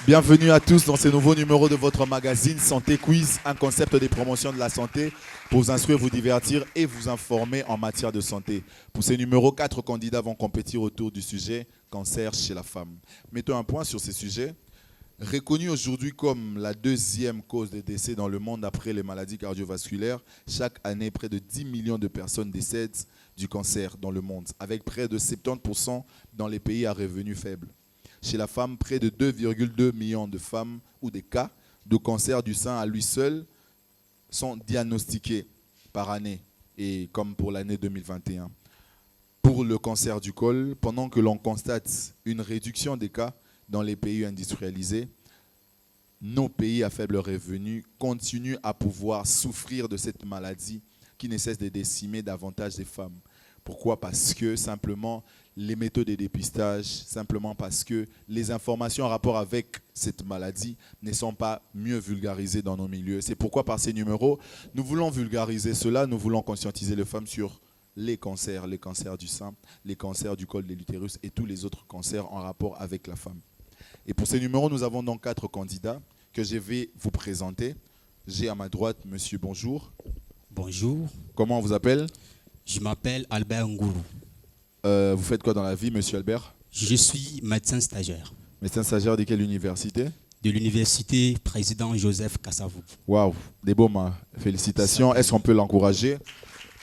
Bienvenue à tous dans ce nouveau numéro de votre magazine Santé Quiz, un concept de promotion de la santé pour vous instruire, vous divertir et vous informer en matière de santé. Pour ce numéro, 4 candidats vont compétir autour du sujet cancer chez la femme. Mettons un point sur ce sujet. Reconnu aujourd'hui comme la deuxième cause de décès dans le monde après les maladies cardiovasculaires, chaque année, près de 10 millions de personnes décèdent du cancer dans le monde, avec près de 70% dans les pays à revenus faibles. Chez la femme, près de 2,2 millions de femmes ou des cas de cancer du sein à lui seul sont diagnostiqués par année, et comme pour l'année 2021. Pour le cancer du col, pendant que l'on constate une réduction des cas dans les pays industrialisés, nos pays à faible revenu continuent à pouvoir souffrir de cette maladie qui ne cesse de décimer davantage des femmes. Pourquoi? Parce que simplement les méthodes de dépistage, simplement parce que les informations en rapport avec cette maladie ne sont pas mieux vulgarisées dans nos milieux. C'est pourquoi par ces numéros, nous voulons vulgariser cela, nous voulons conscientiser les femmes sur les cancers du sein, les cancers du col de l'utérus et tous les autres cancers en rapport avec la femme. Et pour ces numéros, nous avons donc 4 candidats que je vais vous présenter. J'ai à ma droite, monsieur, bonjour. Bonjour. Comment on vous appelle? Je m'appelle Albert Ngourou. Vous faites quoi dans la vie, monsieur Albert? Je suis médecin stagiaire. Médecin stagiaire de quelle université? De l'université président Joseph Kassavou. Waouh, des beaux mains. Félicitations. Est-ce qu'on peut l'encourager?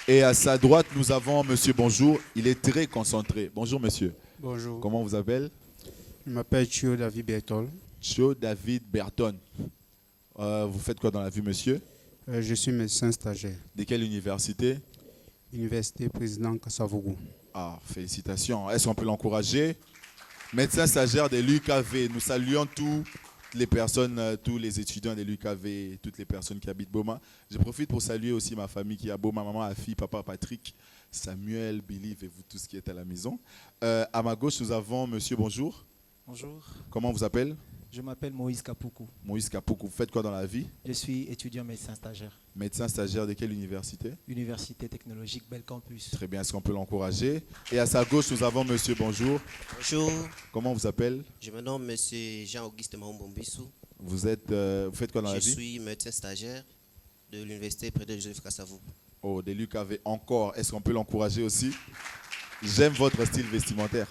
Et à sa droite, nous avons monsieur, bonjour. Il est très concentré. Bonjour, monsieur. Bonjour. Comment vous appelez? Je m'appelle Chio David Bertol. Chio David Berton. Vous faites quoi dans la vie, monsieur? Je suis médecin stagiaire. De quelle université? Université président Kassavougou. Ah, félicitations. Est-ce qu'on peut l'encourager? Médecin stagiaire de l'UKV. Nous saluons toutes les personnes, tous les étudiants de l'UKV, toutes les personnes qui habitent Boma. Je profite pour saluer aussi ma famille qui est à Boma, maman, Afi, papa Patrick, Samuel, Billy et vous tous qui êtes à la maison. À ma gauche, nous avons monsieur, bonjour. Bonjour, Comment vous appelez? je m'appelle Moïse Kapoukou. Moïse Kapoukou. Vous faites quoi dans la vie? Je suis étudiant médecin stagiaire. Médecin stagiaire de quelle université? Université technologique Bel Campus. Très bien, est-ce qu'on peut l'encourager? Et à sa gauche, nous avons monsieur, bonjour. Bonjour, Comment vous appelez? je me nomme Monsieur Jean-Auguste Mahombombissou. Vous faites quoi dans la Je vie? suis médecin stagiaire de l'université président Joseph Kassavou. Oh, de l'UKV encore. Est-ce qu'on peut l'encourager aussi? J'aime votre style vestimentaire.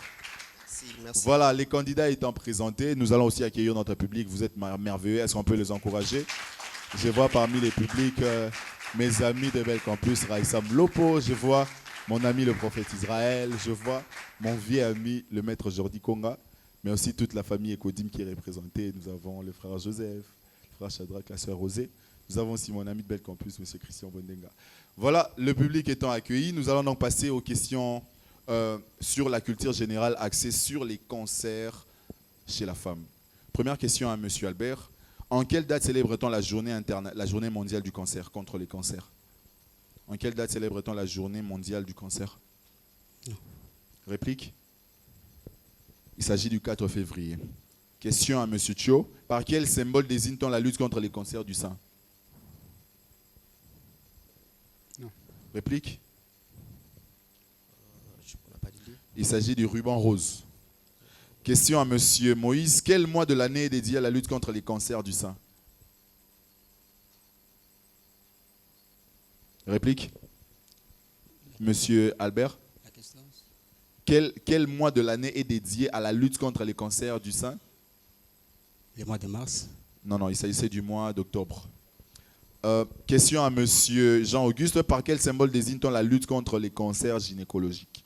Merci. Voilà, les candidats étant présentés, nous allons aussi accueillir notre public. Vous êtes merveilleux. Est-ce qu'on peut les encourager? Je vois parmi les publics mes amis de Bel Campus, Raïsam Lopo. Je vois mon ami le prophète Israël. Je vois mon vieux ami le maître Jordi Konga. Mais aussi toute la famille Ekodim qui est représentée. Nous avons le frère Joseph, le frère Shadrach, la sœur Rosée. Nous avons aussi mon ami de Bel Campus, M. Christian Bondenga. Voilà, le public étant accueilli, nous allons donc passer aux questions sur la culture générale axée sur les cancers chez la femme. Première question à M. Albert. En quelle date célèbre-t-on la journée mondiale du cancer, contre les cancers? En quelle date célèbre-t-on la journée mondiale du cancer? Réplique? Il s'agit du 4 février. Question à M. Chio. Par quel symbole désigne-t-on la lutte contre les cancers du sein? Non. Réplique? On n'a pas d'idée. Il s'agit du ruban rose. Question à M. Moïse. Quel mois de l'année est dédié à la lutte contre les cancers du sein? Réplique? Monsieur Albert? La question? Quel mois de l'année est dédié à la lutte contre les cancers du sein? Le mois de mars. Non, il s'agissait du mois d'octobre. Question à M. Jean-Auguste. Par quel symbole désigne-t-on la lutte contre les cancers gynécologiques?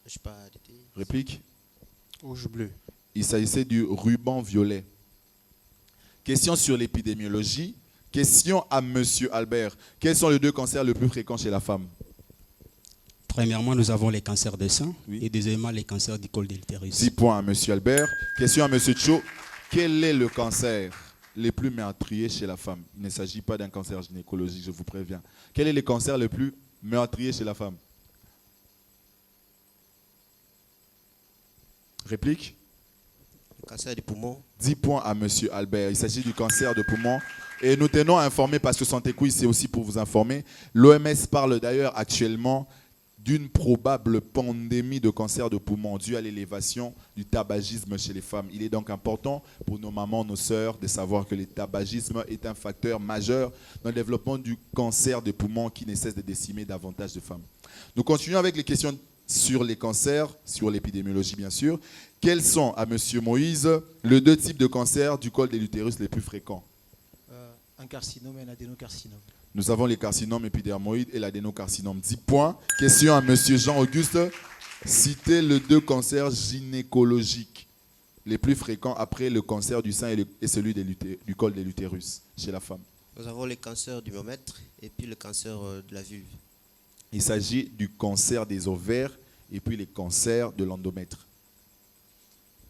Je sais pas d'idée. Réplique? Rouge bleu. Il s'agissait du ruban violet. Question sur l'épidémiologie. Question à M. Albert. Quels sont les 2 cancers les plus fréquents chez la femme? Premièrement, nous avons les cancers de sein. Oui. Et deuxièmement, les cancers du col de l'utérus. 10 points à M. Albert. Question à M. Cho. Quel est le cancer le plus meurtrier chez la femme? Il ne s'agit pas d'un cancer gynécologique, je vous préviens. Quel est le cancer le plus meurtrier chez la femme? Réplique? Le cancer du poumon. 10 points à M. Albert. Il s'agit du cancer de poumon. Et nous tenons à informer, parce que Santé Quiz, c'est aussi pour vous informer. L'OMS parle d'ailleurs actuellement d'une probable pandémie de cancer de poumon due à l'élévation du tabagisme chez les femmes. Il est donc important pour nos mamans, nos sœurs, de savoir que le tabagisme est un facteur majeur dans le développement du cancer de poumon qui ne cesse de décimer davantage de femmes. Nous continuons avec les questions sur les cancers, sur l'épidémiologie bien sûr. Quels sont, à M. Moïse, les 2 types de cancers du col de l'utérus les plus fréquents? Un carcinome et un adénocarcinome. Nous avons les carcinomes épidermoïdes et l'adénocarcinome. 10 points. Question à M. Jean-Auguste. Citez les 2 cancers gynécologiques les plus fréquents après le cancer du sein et celui du col de l'utérus chez la femme. Nous avons le cancer du myomètre et puis le cancer de la vulve. Il s'agit du cancer des ovaires et puis les cancers de l'endomètre.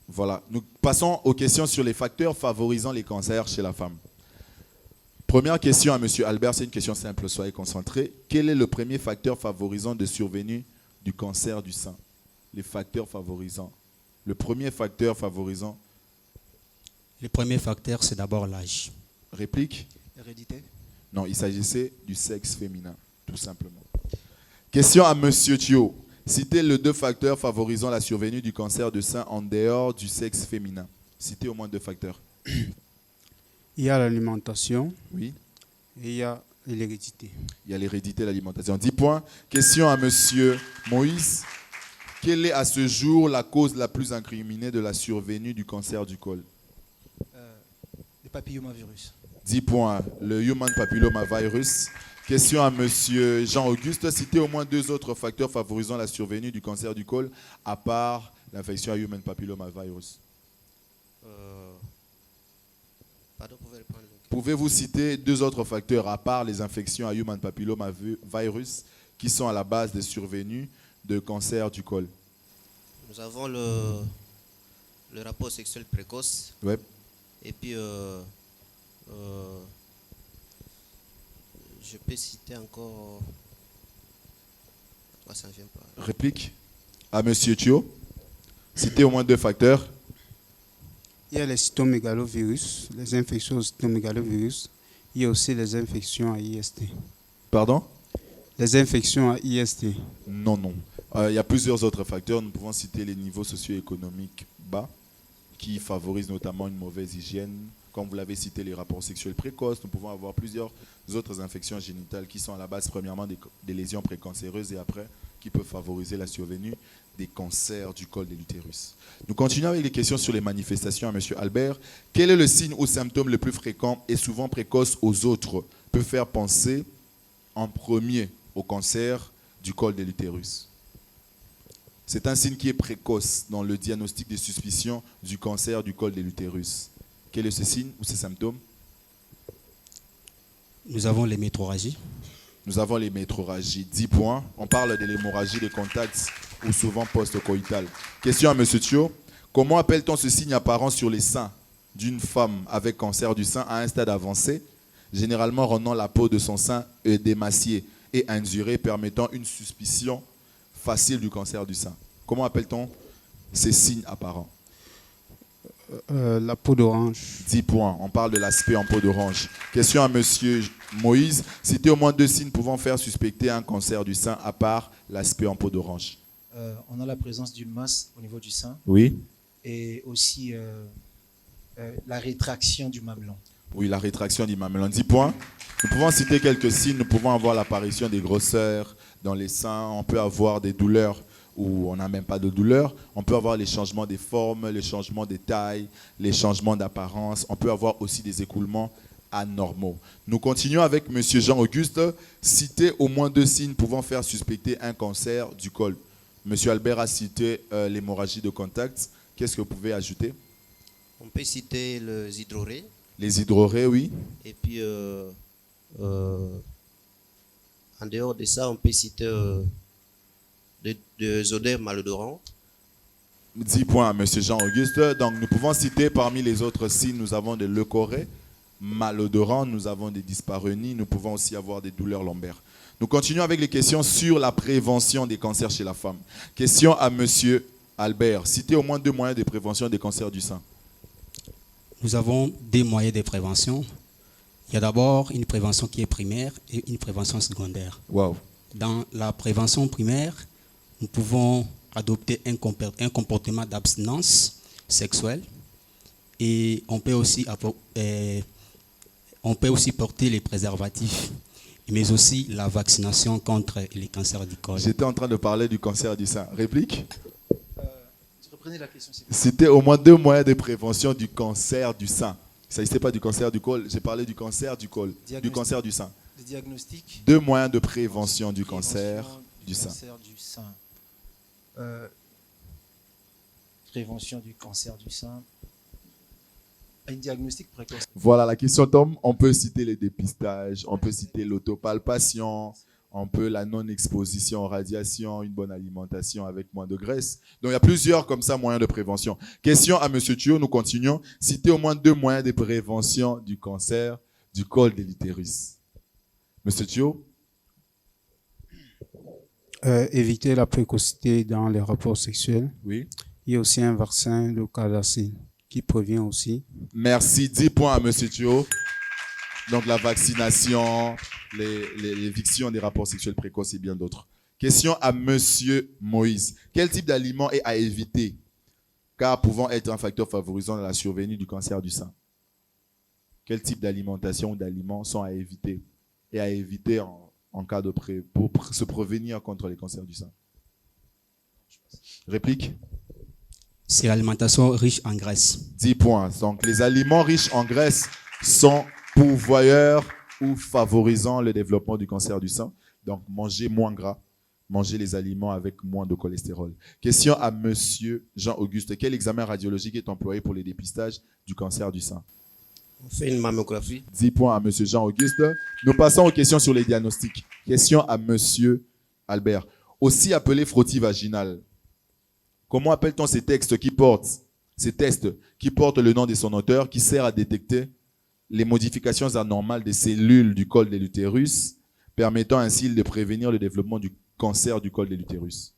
Voilà. Nous passons aux questions sur les facteurs favorisant les cancers chez la femme. Première question à M. Albert, c'est une question simple, soyez concentrés. Quel est le premier facteur favorisant de survenue du cancer du sein? Les facteurs favorisants. Le premier facteur favorisant. Le premier facteur, c'est d'abord l'âge. Réplique? Hérédité. Non, il s'agissait du sexe féminin, tout simplement. Question à M. Thio. Citez les 2 facteurs favorisant la survenue du cancer du sein en dehors du sexe féminin. Citez au moins 2 facteurs. Il y a l'alimentation Oui. et il y a l'hérédité. Il y a l'hérédité et l'alimentation. 10 points. Question à M. Moïse. Quelle est à ce jour la cause la plus incriminée de la survenue du cancer du col? Le papillomavirus. 10 points. Le human papillomavirus. Question à M. Jean-Auguste. Citez au moins 2 autres facteurs favorisant la survenue du cancer du col à part l'infection à human papillomavirus. Pardon, vous pouvez répondre. Pouvez-vous citer 2 autres facteurs à part les infections à human papillomavirus qui sont à la base des survenues de cancer du col? Nous avons le rapport sexuel précoce. Ouais. Et puis, je peux citer encore... ça ne vient pas. Réplique à M. Thio. Citez au moins 2 facteurs. Il y a les cytomégalovirus, les infections au cytomégalovirus. Il y a aussi les infections à IST. Pardon? Les infections à IST. Non. Il y a plusieurs autres facteurs. Nous pouvons citer les niveaux socio-économiques bas qui favorisent notamment une mauvaise hygiène. Comme vous l'avez cité, les rapports sexuels précoces. Nous pouvons avoir plusieurs autres infections génitales qui sont à la base premièrement des lésions précancéreuses et après qui peuvent favoriser la survenue des cancers du col de l'utérus. Nous continuons avec les questions sur les manifestations à M. Albert. Quel est le signe ou symptôme le plus fréquent et souvent précoce aux autres peut faire penser en premier au cancer du col de l'utérus? C'est un signe qui est précoce dans le diagnostic des suspicions du cancer du col de l'utérus. Quel est ce signe ou ce symptôme? Nous avons les métrorragies. Nous avons les métrorragies. 10 points. On parle de l'hémorragie des contacts ou souvent post-coïtale. Question à M. Thio. Comment appelle-t-on ce signe apparent sur les seins d'une femme avec cancer du sein à un stade avancé, généralement rendant la peau de son sein émaciée et indurée, permettant une suspicion facile du cancer du sein? Comment appelle-t-on ces signes apparents? La peau d'orange. 10 points. On parle de l'aspect en peau d'orange. Question à M. Moïse. Citez au moins 2 signes pouvant faire suspecter un cancer du sein à part l'aspect en peau d'orange. On a la présence d'une masse au niveau du sein Oui. et aussi la rétraction du mamelon. Oui, la rétraction du mamelon. 10 points. Nous pouvons citer quelques signes. Nous pouvons avoir l'apparition des grosseurs dans les seins. On peut avoir des douleurs où on n'a même pas de douleur. On peut avoir les changements des formes, les changements des tailles, les changements d'apparence. On peut avoir aussi des écoulements anormaux. Nous continuons avec M. Jean-Auguste. Citez au moins 2 signes pouvant faire suspecter un cancer du col. M. Albert a cité l'hémorragie de contact. Qu'est-ce que vous pouvez ajouter? On peut citer les hydrorrhées. Les hydrorrhées, oui. Et puis, en dehors de ça, on peut citer des odeurs malodorantes. 10 points à M. Jean-Auguste. Donc, nous pouvons citer parmi les autres signes, nous avons des leucorrhées, malodorants, nous avons des dyspareunies, nous pouvons aussi avoir des douleurs lombaires. Nous continuons avec les questions sur la prévention des cancers chez la femme. Question à M. Albert. Citez au moins 2 moyens de prévention des cancers du sein. Nous avons des moyens de prévention. Il y a d'abord une prévention qui est primaire et une prévention secondaire. Wow. Dans la prévention primaire, nous pouvons adopter un comportement d'abstinence sexuelle et on peut aussi porter les préservatifs, mais aussi la vaccination contre les cancers du col. J'étais en train de parler du cancer du sein. Réplique? Reprenez la question, s'il vous plaît. C'était au moins 2 moyens de prévention du cancer du sein. Il ne s'agissait pas du cancer du col, j'ai parlé du cancer du col, du cancer du sein. Le diagnostic. 2 moyens de prévention du cancer du sein. Prévention du cancer du sein. Un diagnostic précoce. Voilà, la question tombe. On peut citer les dépistages, on peut citer l'autopalpation, on peut la non-exposition aux radiations, une bonne alimentation avec moins de graisse. Donc, il y a plusieurs comme ça moyens de prévention. Question à M. Thio, nous continuons. Citez au moins 2 moyens de prévention du cancer du col de l'utérus. M. Thio? Éviter la précocité dans les rapports sexuels. Oui. Il y a aussi un vaccin, le Gardasil, qui provient aussi. Merci. 10 points à M. Thio. Donc, la vaccination, l'éviction des rapports sexuels précoces et bien d'autres. Question à M. Moïse. Quel type d'aliment est à éviter, car pouvant être un facteur favorisant la survenue du cancer du sein? Quel type d'alimentation ou d'aliments sont à éviter et à éviter en cas de pour se prévenir contre les cancers du sein? Réplique? C'est l'alimentation riche en graisse. 10 points. Donc, les aliments riches en graisse sont pourvoyeurs ou favorisant le développement du cancer du sein. Donc, mangez moins gras, mangez les aliments avec moins de cholestérol. Question à Monsieur Jean-Auguste. Quel examen radiologique est employé pour le dépistage du cancer du sein? On fait une mammographie. 10 points à Monsieur Jean-Auguste. Nous passons aux questions sur les diagnostics. Question à Monsieur Albert. Aussi appelé frottis vaginal. Comment appelle-t-on ces tests qui portent le nom de son auteur, qui sert à détecter les modifications anormales des cellules du col de l'utérus, permettant ainsi de prévenir le développement du cancer du col de l'utérus?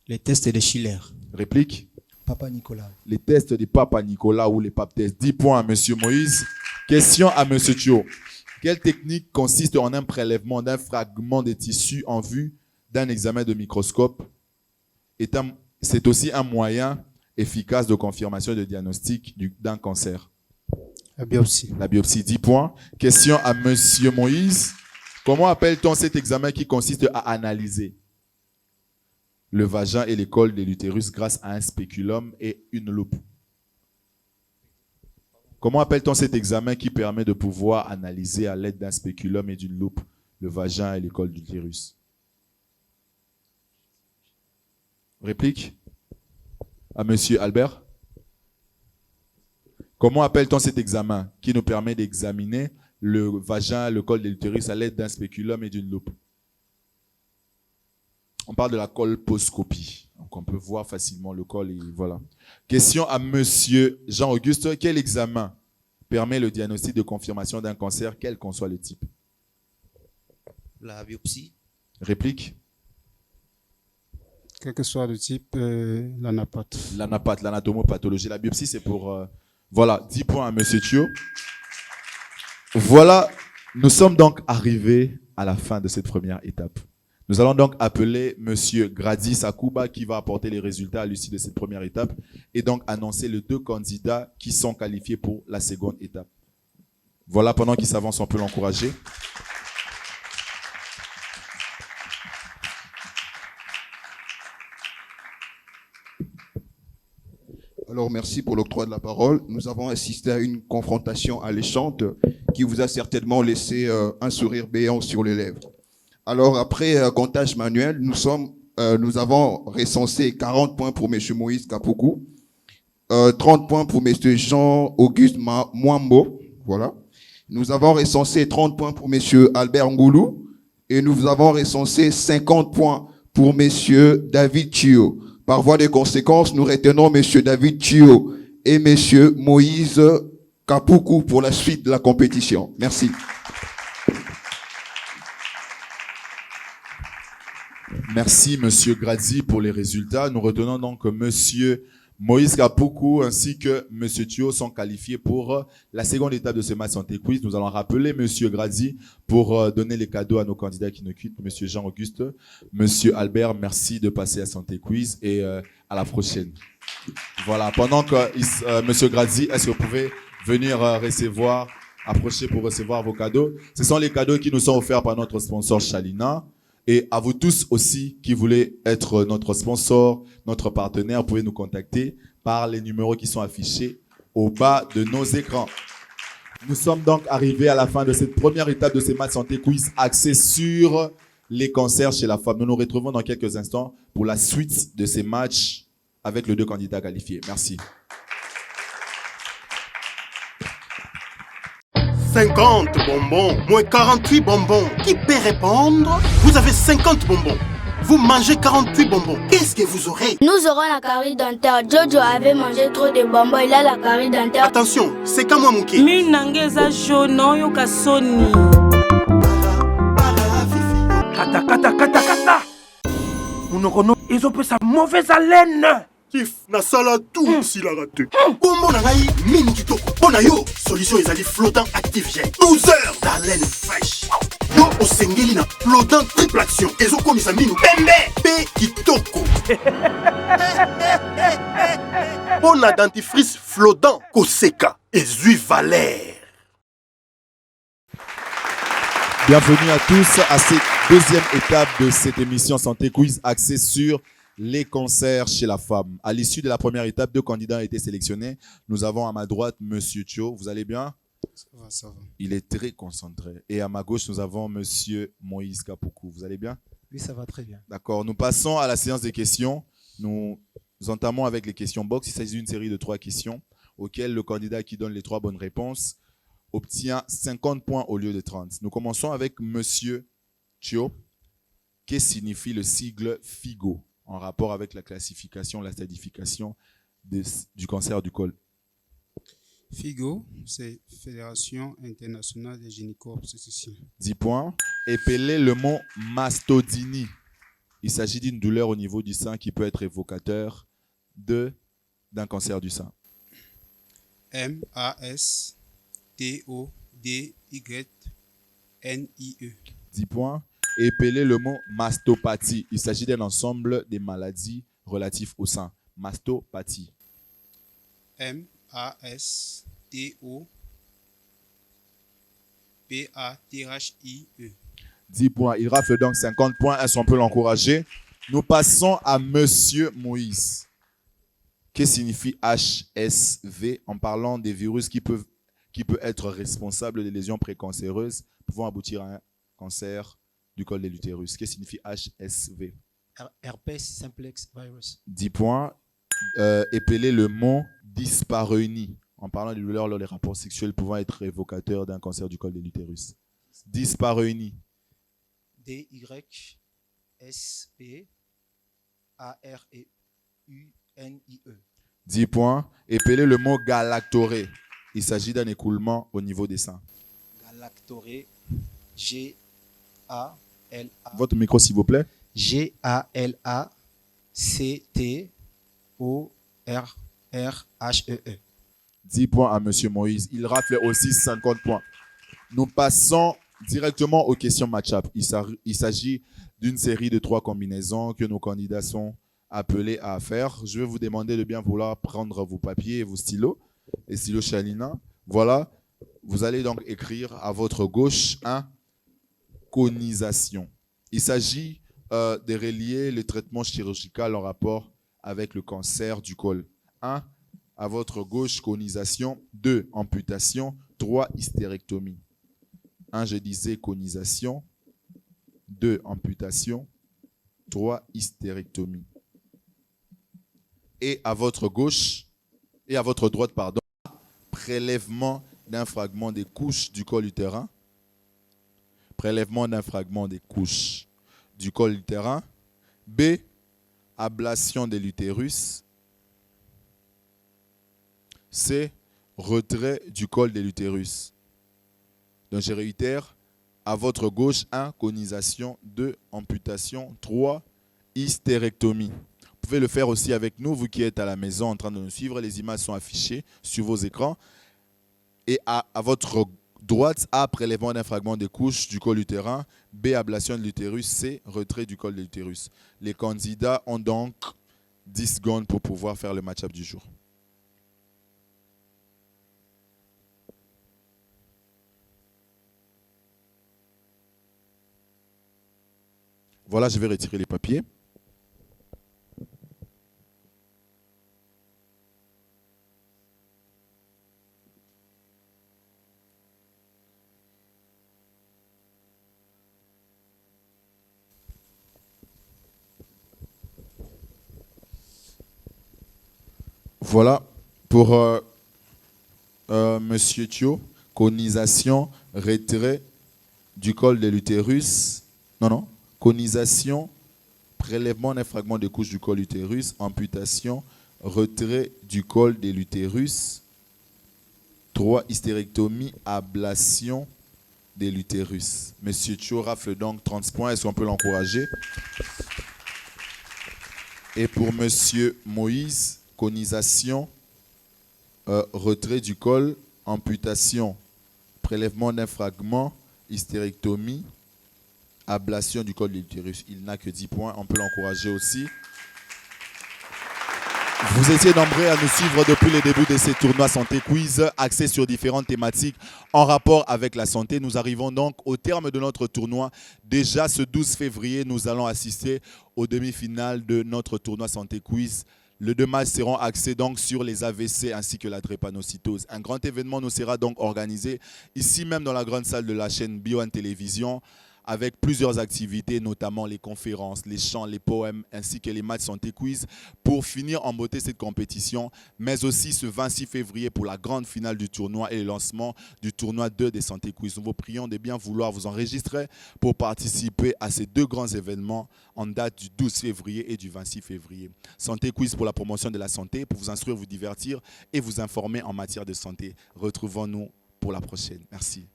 Les tests de Schiller. Réplique? Papa Nicolas. Les tests de Papa Nicolas ou les pap tests. 10 points à M. Moïse. Question à M. Thio. Quelle technique consiste en un prélèvement d'un fragment de tissu en vue d'un examen de microscope? C'est aussi un moyen efficace de confirmation et de diagnostic d'un cancer. La biopsie. La biopsie, 10 points. Question à M. Moïse. Comment appelle-t-on cet examen qui consiste à analyser le vagin et le col de l'utérus grâce à un spéculum et une loupe? Comment appelle-t-on cet examen qui permet de pouvoir analyser à l'aide d'un spéculum et d'une loupe le vagin et le col de l'utérus? Réplique à Monsieur Albert. Comment appelle-t-on cet examen qui nous permet d'examiner le vagin, le col de l'utérus à l'aide d'un spéculum et d'une loupe? On parle de la colposcopie. Donc on peut voir facilement le col et voilà. Question à Monsieur Jean-Auguste. Quel examen permet le diagnostic de confirmation d'un cancer, quel qu'en soit le type? La biopsie. Réplique? Quel que soit le type, l'anapathe. L'anapathe, l'anatomopathologie. La biopsie, c'est pour... Voilà, 10 points à M. Thio. Voilà, nous sommes donc arrivés à la fin de cette première étape. Nous allons donc appeler M. Grady Sakuba qui va apporter les résultats à l'issue de cette première étape et donc annoncer les 2 candidats qui sont qualifiés pour la seconde étape. Voilà, pendant qu'il s'avance, on peut l'encourager. Alors, merci pour l'octroi de la parole. Nous avons assisté à une confrontation alléchante qui vous a certainement laissé un sourire béant sur les lèvres. Alors, après comptage manuel, nous avons recensé 40 points pour M. Moïse Kapoukou, 30 points pour M. Jean-Auguste Mwambo. Voilà. Nous avons recensé 30 points pour M. Albert Ngoulou et nous avons recensé 50 points pour M. David Thio. Par voie de conséquence, nous retenons M. David Thio et M. Moïse Kapoukou pour la suite de la compétition. Merci. Merci, M. Grady, pour les résultats. Nous retenons donc M. Moïse Kapuku ainsi que M. Thio sont qualifiés pour la seconde étape de ce match santé quiz. Nous allons rappeler M. Grady pour donner les cadeaux à nos candidats qui nous quittent. M. Jean-Auguste, M. Albert, merci de passer à santé quiz et à la prochaine. Voilà, pendant que M. Grady, est-ce que vous pouvez venir approcher pour recevoir vos cadeaux? Ce sont les cadeaux qui nous sont offerts par notre sponsor Chalina. Et à vous tous aussi qui voulez être notre sponsor, notre partenaire, vous pouvez nous contacter par les numéros qui sont affichés au bas de nos écrans. Nous sommes donc arrivés à la fin de cette première étape de ces matchs santé quiz axés sur les cancers chez la femme. Nous nous retrouvons dans quelques instants pour la suite de ces matchs avec les 2 candidats qualifiés. Merci. 50 bonbons, moins 48 bonbons. Qui peut répondre? Vous avez 50 bonbons. Vous mangez 48 bonbons. Qu'est-ce que vous aurez? Nous aurons la carie dentaire. Jojo avait mangé trop de bonbons. Il a la carie dentaire. Attention, c'est comme moi, Mouké. Minangeza jono yoka soni. Kata, kata, kata, kata. Munokono, ils ont sa mauvaise haleine. Kif, na sala tout s'il a raté. Bonbon na ngai, mine kitoko. Pona yo, solution ezali flottant active jet. 12 heures d'haleine fraîche. Yo osengeli na flottant triple action. Ezo komisa minu pembe pe kitoko. Pona dentifrice flottant koseka ezui Valère. Bienvenue à tous à cette deuxième étape de cette émission Santé Quiz axée sur les cancers chez la femme. À l'issue de la première étape, 2 candidats ont été sélectionnés. Nous avons à ma droite M. Thio. Vous allez bien? Ça va. Il est très concentré. Et à ma gauche, nous avons M. Moïse Kapuku. Vous allez bien? Oui, ça va très bien. D'accord. Nous passons à la séance des questions. Nous entamons avec les questions box. Il s'agit d'une série de 3 questions auxquelles le candidat qui donne les 3 bonnes réponses obtient 50 points au lieu de 30. Nous commençons avec M. Thio. Qu'est-ce que signifie le sigle FIGO en rapport avec la classification, la stadification du cancer du col? FIGO, c'est Fédération internationale des gynéco-obstétriciens. 10 points. Épelez le mot mastodynie. Il s'agit d'une douleur au niveau du sein qui peut être évocateur d'un cancer du sein. MASTODYNIE. 10 points. Épelez le mot mastopathie. Il s'agit d'un ensemble des maladies relatives au sein. Mastopathie. MASTOPATHIE. 10 points. Il rafle donc 50 points. Est-ce qu'on peut l'encourager? Nous passons à Monsieur Moïse. Qu'est-ce que signifie HSV en parlant des virus qui peuvent être responsables des lésions précancéreuses pouvant aboutir à un cancer du col de l'utérus? Qu'est-ce que signifie HSV? Herpes simplex virus. 10 points. Épelez le mot dyspareunie en parlant des douleurs lors des rapports sexuels pouvant être évocateurs d'un cancer du col de l'utérus. Dyspareunie. DYSPAREUNIE. 10 points. Épelez le mot galactoré. Il s'agit d'un écoulement au niveau des seins. Galactoré. Galactoré. Votre micro, s'il vous plaît. GALACTORRHEE. 10 points à M. Moïse. Il rafle aussi 50 points. Nous passons directement aux questions match-up. Il s'agit d'une série de 3 combinaisons que nos candidats sont appelés à faire. Je vais vous demander de bien vouloir prendre vos papiers et vos stylos. Les stylos Chalina. Voilà. Vous allez donc écrire à votre gauche un conisation. Il s'agit de relier le traitement chirurgical en rapport avec le cancer du col. 1. À votre gauche, conisation. 2. Amputation. 3. Hystérectomie. 1. Je disais conisation. 2. Amputation. 3. Hystérectomie. Et à votre gauche, et à votre droite, pardon, prélèvement d'un fragment des couches du col utérin. Prélèvement d'un fragment des couches du col utérin. B. Ablation de l'utérus. C. Retrait du col de l'utérus. Donc je réitère, à votre gauche, 1. Conisation. 2. Amputation. 3. Hystérectomie. Vous pouvez le faire aussi avec nous, vous qui êtes à la maison en train de nous suivre. Les images sont affichées sur vos écrans. Et à votre droite, A, prélèvement d'un fragment de couche du col utérin. B, ablation de l'utérus. C, retrait du col de l'utérus. Les candidats ont donc 10 secondes pour pouvoir faire le match-up du jour. Voilà, je vais retirer les papiers. Voilà pour Monsieur Thio, conisation, retrait du col de l'utérus. Non. Conisation, prélèvement d'un fragment de couche du col utérus, amputation, retrait du col de l'utérus. 3. Hystérectomie, ablation de l'utérus. Monsieur Thio rafle donc 30 points. Est-ce qu'on peut l'encourager? Et pour Monsieur Moïse, conisation, retrait du col, amputation, prélèvement d'un fragment, hystérectomie, ablation du col de l'utérus. Il n'a que 10 points. On peut l'encourager aussi. Vous étiez nombreux à nous suivre depuis le début de ces tournois Santé Quiz, axés sur différentes thématiques en rapport avec la santé. Nous arrivons donc au terme de notre tournoi. Déjà ce 12 février, nous allons assister aux demi-finales de notre tournoi Santé Quiz. Les 2 matchs seront axés donc sur les AVC ainsi que la drépanocytose. Un grand événement nous sera donc organisé ici même dans la grande salle de la chaîne Bio One Télévision, avec plusieurs activités, notamment les conférences, les chants, les poèmes, ainsi que les matchs Santé Quiz, pour finir en beauté cette compétition, mais aussi ce 26 février pour la grande finale du tournoi et le lancement du tournoi 2 des Santé Quiz. Nous vous prions de bien vouloir vous enregistrer pour participer à ces 2 grands événements en date du 12 février et du 26 février. Santé Quiz pour la promotion de la santé, pour vous instruire, vous divertir et vous informer en matière de santé. Retrouvons-nous pour la prochaine. Merci.